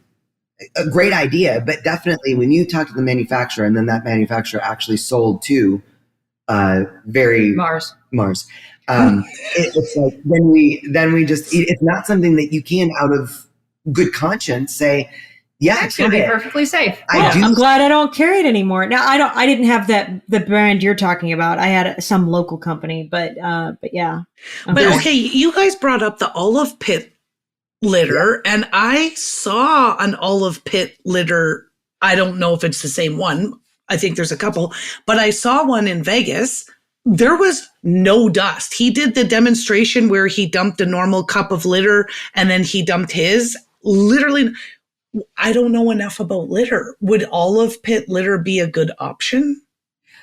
a great idea, but definitely when you talk to the manufacturer and then that manufacturer actually sold to very Mars. it's like then we just eat. It's not something that you can out of good conscience say, yeah, It's going to try be it. perfectly safe. I do. I'm glad I don't carry it anymore. Now I didn't have the brand you're talking about. I had some local company, but yeah. But okay, you guys brought up the olive pit litter, and I saw an olive pit litter. I don't know if it's the same one. I think there's a couple, but I saw one in Vegas. There was no dust. He did the demonstration where he dumped a normal cup of litter and then he dumped his. Literally, I don't know enough about litter. Would olive pit litter be a good option?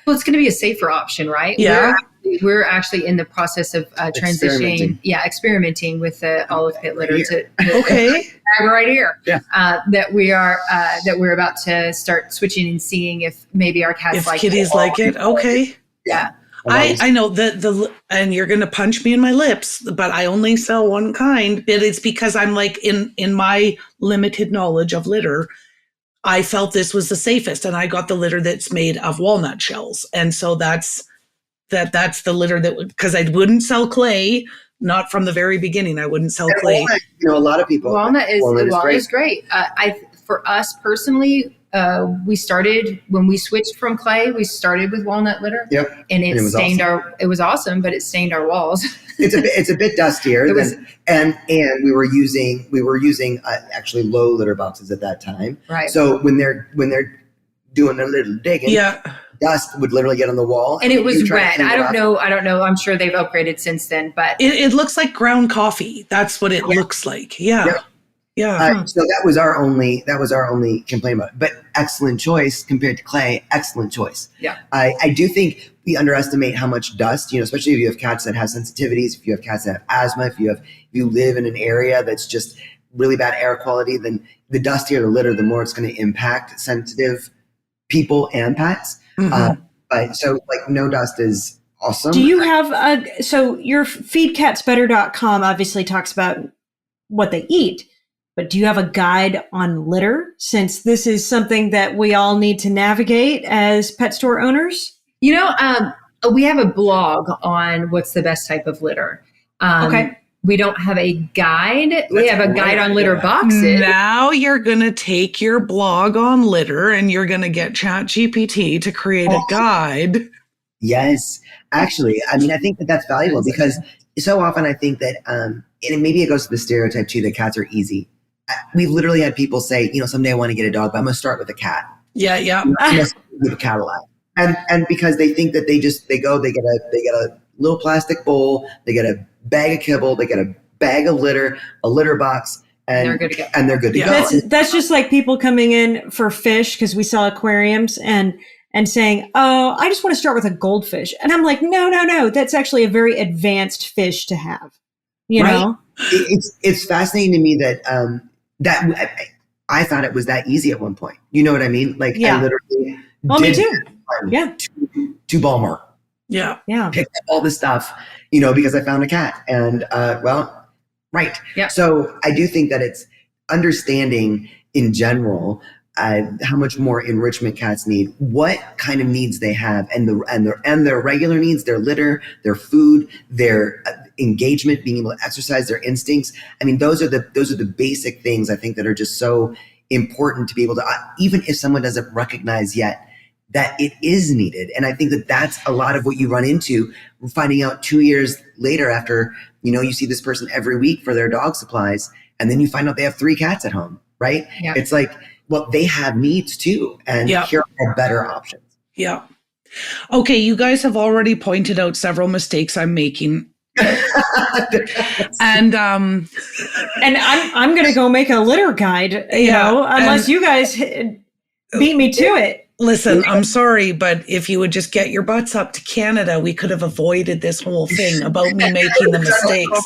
Well, it's going to be a safer option, right? Yeah. We're actually in the process of transitioning, experimenting with the olive pit litter to Okay. right here. Yeah. That we're about to start switching and seeing if maybe our cats If like kitties it. like it, okay. Yeah. I know the and you're gonna punch me in my lips, but I only sell one kind. But it's because I'm like in my limited knowledge of litter, I felt this was the safest, and I got the litter that's made of walnut shells, and so that's the litter that would, because I wouldn't sell clay, not from the very beginning. I wouldn't sell clay. Walnut, a lot of people. Walnut is great. great. For us personally, we started when we switched from clay. We started with walnut litter. Yep. And it was stained awesome. It was awesome, but it stained our walls. It's a bit dustier and we were using actually low litter boxes at that time. Right. So when they're doing their little digging, Yeah. dust would literally get on the wall. And it was you try to red. clean it I off. don't know. I'm sure they've upgraded since then, but It looks like ground coffee. That's what it looks like. Yeah. Yep. Yeah. So that was our only complaint about it. But excellent choice compared to clay. Excellent choice. Yeah. I do think we underestimate how much dust, especially if you have cats that have sensitivities, if you have cats that have asthma, if you live in an area that's just really bad air quality, then the dustier the litter, the more it's going to impact sensitive people and pets. Mhm. But so like no dust is awesome. Do you have so your feedcatsbetter.com obviously talks about what they eat, but do you have a guide on litter, since this is something that we all need to navigate as pet store owners? We have a blog on what's the best type of litter. Okay. We don't have a guide. We have a guide on litter boxes. Now you're going to take your blog on litter and you're going to get ChatGPT to create a guide. Yes, actually, I mean, I think that's valuable because so often I think that, and maybe it goes to the stereotype too, that cats are easy. We've literally had people say, someday I want to get a dog, but I'm going to start with a cat. Yeah. Yeah. I'm going to give a cat a lot. And because they think that they get a little plastic bowl, they get a bag of kibble, they get a bag of litter, a litter box, and They're good to go. And they're good to Yeah. go. That's just like people coming in for fish because we sell aquariums and saying, "Oh, I just want to start with a goldfish," and I'm like, "No, that's actually a very advanced fish to have." You Right. know, It's fascinating to me that that I thought it was that easy at one point. You know what I mean? Like Yeah. I literally me did too. Yeah. to Balmer. Yeah. Yeah. Picked up all this stuff, because I found a cat. And right. Yeah. So I do think that it's understanding in general how much more enrichment cats need, what kind of needs they have, and their regular needs, their litter, their food, their engagement, being able to exercise their instincts. I mean, those are the basic things I think that are just so important to be able to, even if someone doesn't recognize yet that it is needed. And I think that that's a lot of what you run into, finding out 2 years later after, you see this person every week for their dog supplies, and then you find out they have 3 cats at home, right? Yeah. It's like, well, they have needs too. And here are better options. Yeah. Okay. You guys have already pointed out several mistakes I'm making. and I'm going to go make a litter guide, unless you guys beat me to it. Listen, I'm sorry, but if you would just get your butts up to Canada, we could have avoided this whole thing about me making the mistakes.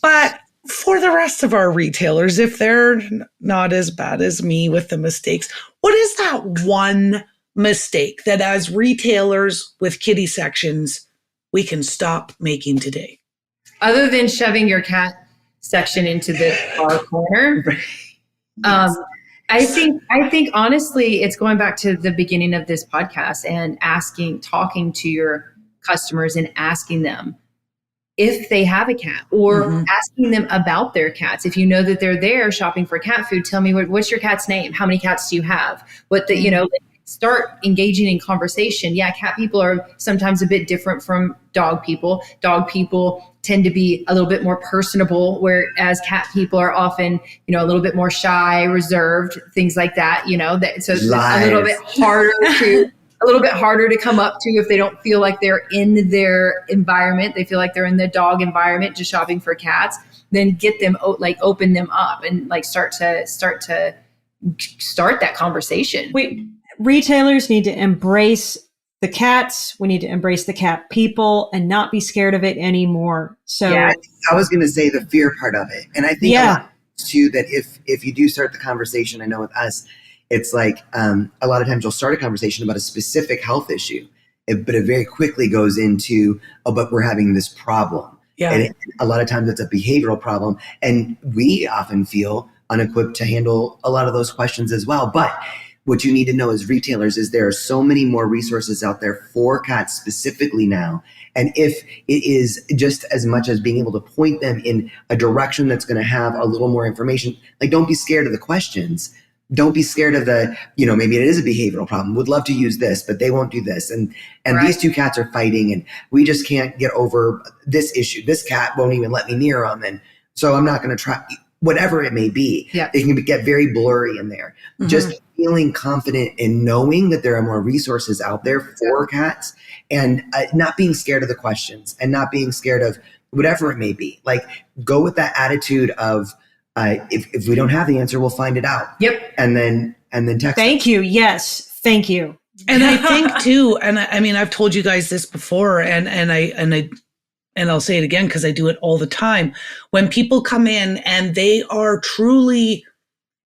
But for the rest of our retailers, if they're not as bad as me with the mistakes, what is that one mistake that as retailers with kitty sections, we can stop making today? Other than shoving your cat section into the bar corner. I think honestly, it's going back to the beginning of this podcast and talking to your customers and asking them if they have a cat, or asking them about their cats. If you know that they're there shopping for cat food, tell me what's your cat's name? How many cats do you have? Start engaging in conversation. Yeah, cat people are sometimes a bit different from dog people. Dog people tend to be a little bit more personable, whereas cat people are often, a little bit more shy, reserved, things like that. So it's a little bit harder to come up to if they don't feel like they're in their environment. They feel like they're in the dog environment, just shopping for cats. Then get them open them up and start that conversation. Retailers need to embrace the cats. We need to embrace the cat people and not be scared of it anymore. So I was going to say the fear part of it. And I think a lot too, that if you do start the conversation, I know with us, it's like a lot of times you'll start a conversation about a specific health issue, but it very quickly goes into, but we're having this problem. Yeah. And a lot of times it's a behavioral problem. And we often feel unequipped to handle a lot of those questions as well. But what you need to know as retailers is there are so many more resources out there for cats specifically now. And if it is just as much as being able to point them in a direction that's going to have a little more information, don't be scared of the questions. Don't be scared of the, maybe it is a behavioral problem. Would love to use this, but they won't do this. And these 2 cats are fighting and we just can't get over this issue. This cat won't even let me near them. And so I'm not going to try, whatever it may be. Yeah. It can get very blurry in there. Just feeling confident in knowing that there are more resources out there for cats, and not being scared of the questions and not being scared of whatever it may be. Go with that attitude of, if we don't have the answer, we'll find it out. Yep. And then text. Thank you. Yes. Thank you. And I think too, and I mean, I've told you guys this before, and I'll say it again because I do it all the time. When people come in and they are truly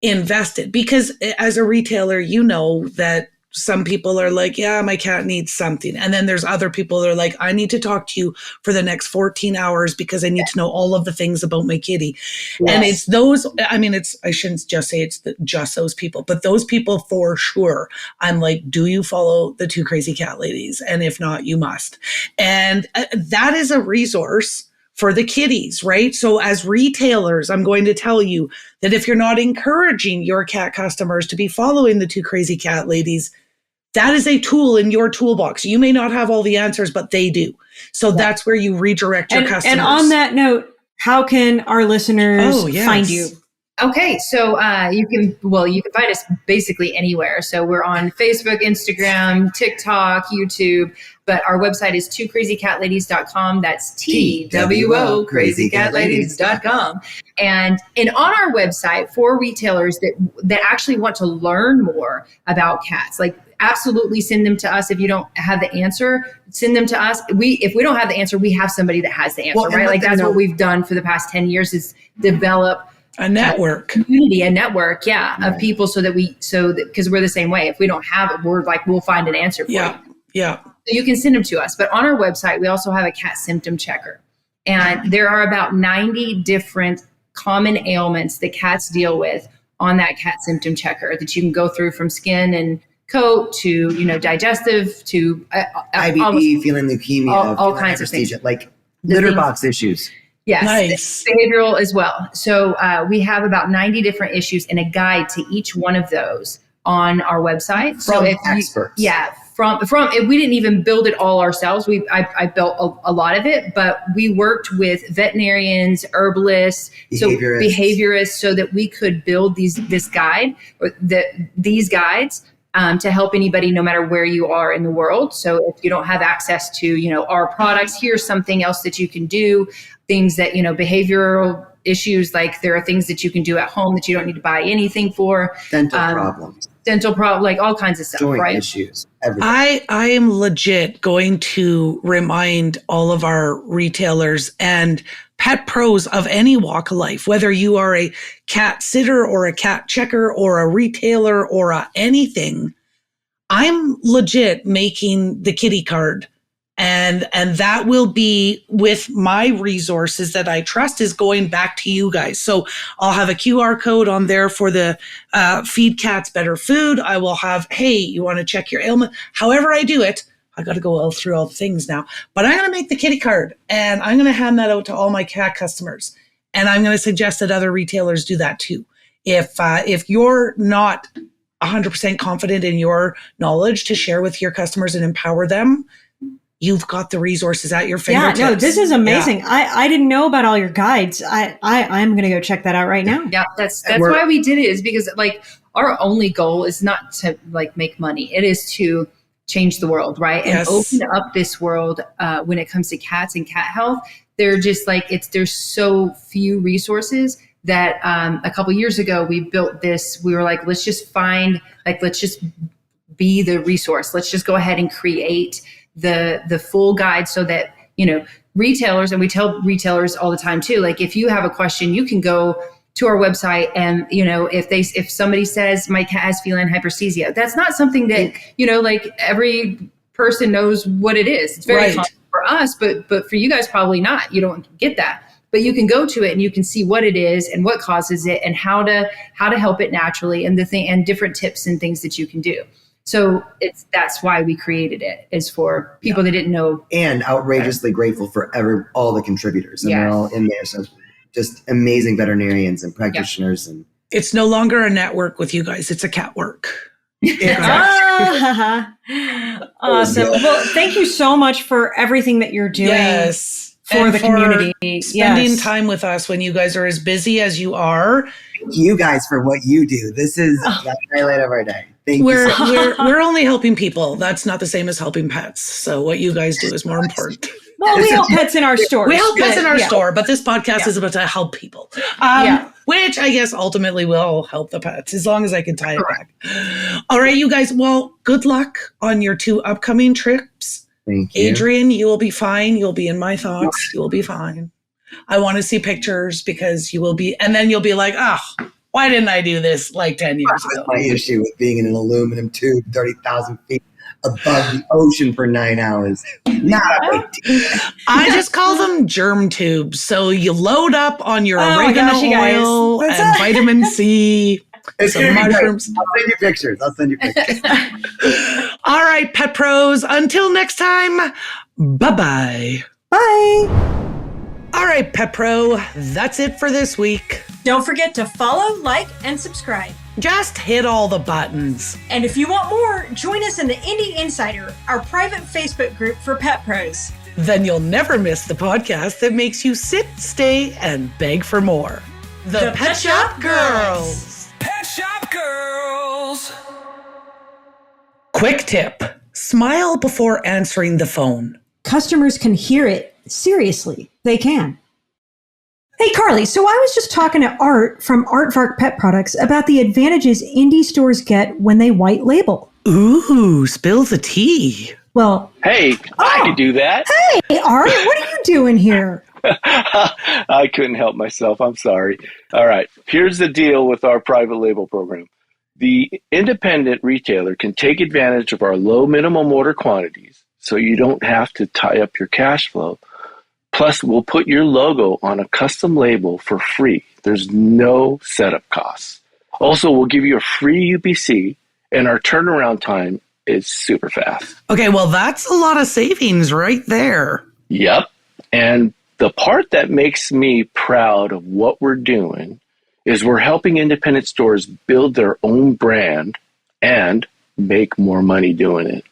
invested, because as a retailer, that some people are like, yeah, my cat needs something. And then there's other people that are like, I need to talk to you for the next 14 hours because I need to know all of the things about my kitty. Yes. And it's those, I shouldn't just say just those people, but those people for sure. I'm like, do you follow the 2 Crazy Cat Ladies? And if not, you must. And that is a resource for the kitties, right? So as retailers, I'm going to tell you that if you're not encouraging your cat customers to be following the 2 Crazy Cat Ladies, that is a tool in your toolbox. You may not have all the answers, but they do. So that's where you redirect your customers. And on that note, how can our listeners find you? Okay, so you can find us basically anywhere. So we're on Facebook, Instagram, TikTok, YouTube, but our website is twocrazycatladies.com. That's TWO crazycatladies.com. And on our website for retailers that actually want to learn more about cats, absolutely send them to us. If you don't have the answer, send them to us. If we don't have the answer, we have somebody that has the answer, right? That's what we've done for the past 10 years is develop a network, community, a network, of people because we're the same way. If we don't have it, we'll find an answer for you. Yeah. So you can send them to us. But on our website, we also have a cat symptom checker. And there are about 90 different common ailments that cats deal with on that cat symptom checker that you can go through from skin and coat to, you know, digestive to IBD, feeling leukemia, all feeling kinds of things. hyperesthesia, like litter box issues. Yes, Nice. behavioral as well. So we have about 90 different issues and a guide to each one of those on our website. So From if experts. from we didn't even build it all ourselves. I built a lot of it, but we worked with veterinarians, herbalists, behaviorists, so that we could build these guides to help anybody, no matter where you are in the world. So if you don't have access to, you know, our products, here's something else that you can do. Things that, you know, behavioral issues, like there are things that you can do at home that you don't need to buy anything for. Dental problems, like all kinds of stuff, joint right? issues, everything. I am legit going to remind all of our retailers and pet pros of any walk of life, whether you are a cat sitter or a cat checker or a retailer or anything, I'm legit making the kitty card. And that will be with my resources that I trust is going back to you guys. So I'll have a QR code on there for the Feed Cats Better Food. I will have, hey, you want to check your ailment? However I do it, I got to go through all the things now. But I'm going to make the kitty card and I'm going to hand that out to all my cat customers. And I'm going to suggest that other retailers do that too. If you're not 100% confident in your knowledge to share with your customers and empower them, you've got the resources at your fingertips. Yeah, no, this is amazing. Yeah. I didn't know about all your guides. I'm going to go check that out right now. Yeah, that's why we did it, is because like our only goal is not to like make money. It is to change the world, right? And open up this world when it comes to cats and cat health. They're just like, there's so few resources that a couple years ago we built this. We were like, let's just be the resource. Let's just go ahead and create the full guide so that, you know, retailers, and we tell retailers all the time too, like if you have a question, you can go to our website and, you know, if somebody says my cat has feline hyperesthesia, that's not something that, you know, like every person knows what it is. It's very common for us, but for you guys, probably not. You don't get that. But you can go to it and you can see what it is and what causes it and how to help it naturally and and different tips and things that you can do. So that's why we created it, is for people that didn't know. And outrageously grateful for all the contributors. And they're all in there. So just amazing veterinarians and practitioners. And it's no longer a network with you guys. It's a cat work. Awesome. Well, thank you so much for everything that you're doing for the community. Spending time with us when you guys are as busy as you are. Thank you guys for what you do. This is the highlight of our day. We're only helping people. That's not the same as helping pets. So what you guys do is more important. Well, we help pets in our store. We help pets in our store, but this podcast is about to help people. Which I guess ultimately will help the pets, as long as I can tie it back. All right, you guys. Well, good luck on your 2 upcoming trips. Thank you. Adrian, you will be fine. You'll be in my thoughts. You will be fine. I want to see pictures because you will be, and then you'll be like, why didn't I do this like 10 years ago? My issue with being in an aluminum tube 30,000 feet above the ocean for 9 hours. Not a big deal. I just call them germ tubes. So you load up on your oregano oil and vitamin C. Some mushrooms. I'll send you pictures. All right, pet pros. Until next time, bye-bye. Bye. All right, Pet Pro, that's it for this week. Don't forget to follow, like, and subscribe. Just hit all the buttons. And if you want more, join us in the Indie Insider, our private Facebook group for pet pros. Then you'll never miss the podcast that makes you sit, stay, and beg for more. The Pet Shop Girls. Pet Shop Girls. Quick tip. Smile before answering the phone. Customers can hear it. Seriously, they can. Hey, Carly, so I was just talking to Art from Aardvark Pet Products about the advantages indie stores get when they white label. Ooh, spill the tea. Well, hey, I could do that. Hey, Art, what are you doing here? I couldn't help myself. I'm sorry. All right. Here's the deal with our private label program. The independent retailer can take advantage of our low minimum order quantities, so you don't have to tie up your cash flow. Plus, we'll put your logo on a custom label for free. There's no setup costs. Also, we'll give you a free UPC, and our turnaround time is super fast. Okay, well, that's a lot of savings right there. Yep. And the part that makes me proud of what we're doing is we're helping independent stores build their own brand and make more money doing it.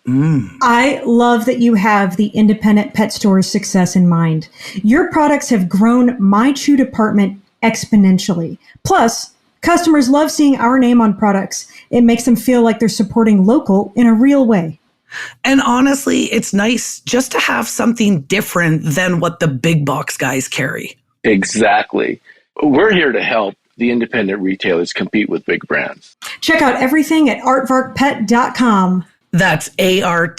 I love that you have the independent pet store's success in mind. Your products have grown my chew department exponentially. Plus, customers love seeing our name on products. It makes them feel like they're supporting local in a real way. And honestly, it's nice just to have something different than what the big box guys carry. Exactly. We're here to help the independent retailers compete with big brands. Check out everything at artvarkpet.com. That's ARTVARK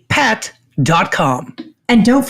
pet.com. And don't